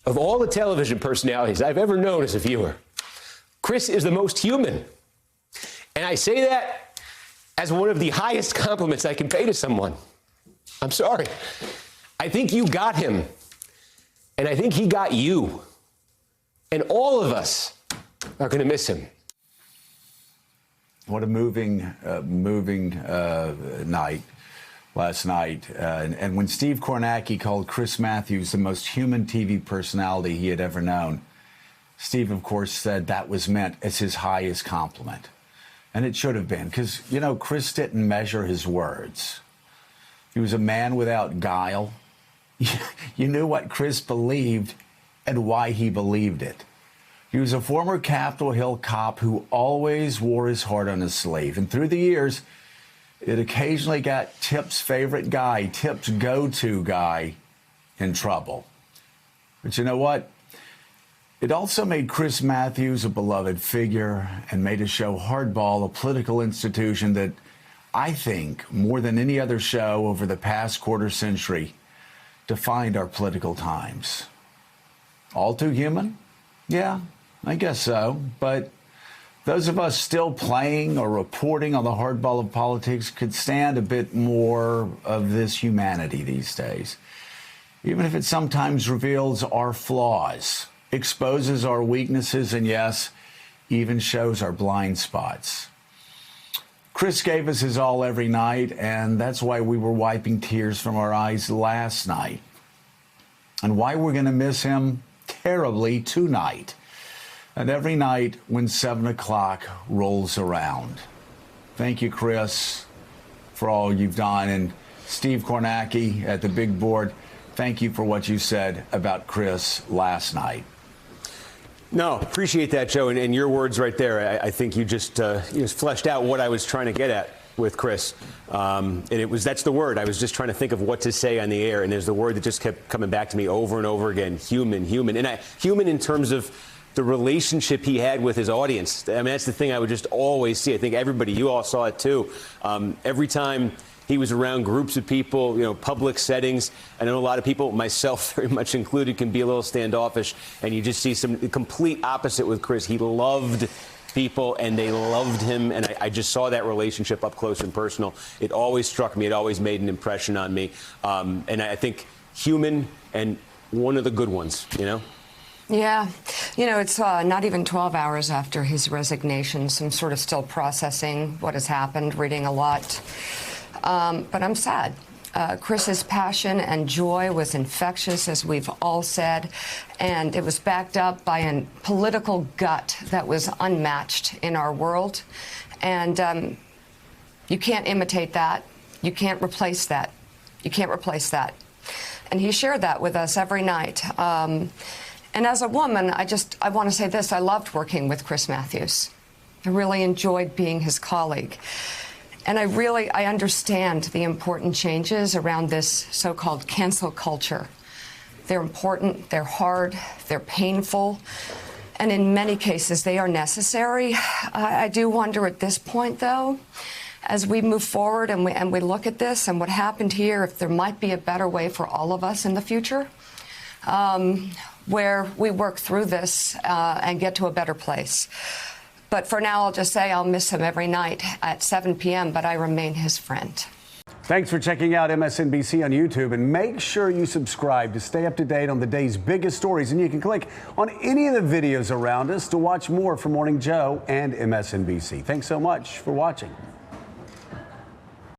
of all the television personalities I've ever known as a viewer, Chris is the most human. And I say that as one of the highest compliments I can pay to someone. I'm sorry. I think you got him. And I think he got you. And all of us are going to miss him. What a moving night last night. And when Steve Kornacki called Chris Matthews the most human TV personality he had ever known, Steve, of course, said that was meant as his highest compliment. And it should have been, because, you know, Chris didn't measure his words. He was a man without guile. You knew what Chris believed and why he believed it. He was a former Capitol Hill cop who always wore his heart on his sleeve. And through the years, it occasionally got Tip's favorite guy, Tip's go-to guy, in trouble. But you know what? It also made Chris Matthews a beloved figure and made his show Hardball a political institution that I think, more than any other show over the past quarter century, defined our political times. All too human? Yeah, I guess so. But those of us still playing or reporting on the hardball of politics could stand a bit more of this humanity these days. Even if it sometimes reveals our flaws, exposes our weaknesses, and yes, even shows our blind spots. Chris gave us his all every night, and that's why we were wiping tears from our eyes last night. And why we're going to miss him terribly tonight. And every night when 7 o'clock rolls around. Thank you, Chris, for all you've done. And Steve Kornacki at the big board, thank you for what you said about Chris last night. No, appreciate that, Joe. And your words right there, I think you just fleshed out what I was trying to get at with Chris. And that's the word. I was just trying to think of what to say on the air. And there's the word that just kept coming back to me over and over again, human. And human in terms of the relationship he had with his audience. I mean, that's the thing I would just always see. I think everybody, you all saw it too. Every time he was around groups of people, you know, public settings. I know a lot of people, myself very much included, can be a little standoffish. And you just see some complete opposite with Chris. He loved people and they loved him. And I just saw that relationship up close and personal. It always struck me. It always made an impression on me. And I think human and one of the good ones, you know? Yeah. You know, it's not even 12 hours after his resignation. So I'm sort of still processing what has happened, reading a lot. But I'm sad. Chris's passion and joy was infectious, as we've all said, and it was backed up by a political gut that was unmatched in our world. And you can't imitate that. You can't replace that. You can't replace that. And he shared that with us every night. And as a woman, I want to say this. I loved working with Chris Matthews. I really enjoyed being his colleague. And I understand the important changes around this so-called cancel culture. They're important, they're hard, they're painful, and in many cases they are necessary. I do wonder at this point, though, as we move forward and we look at this and what happened here, if there might be a better way for all of us in the future, where we work through this and get to a better place. But for now, I'll just say I'll miss him every night at 7 p.m., but I remain his friend. Thanks for checking out MSNBC on YouTube, and make sure you subscribe to stay up to date on the day's biggest stories. And you can click on any of the videos around us to watch more from Morning Joe and MSNBC. Thanks so much for watching.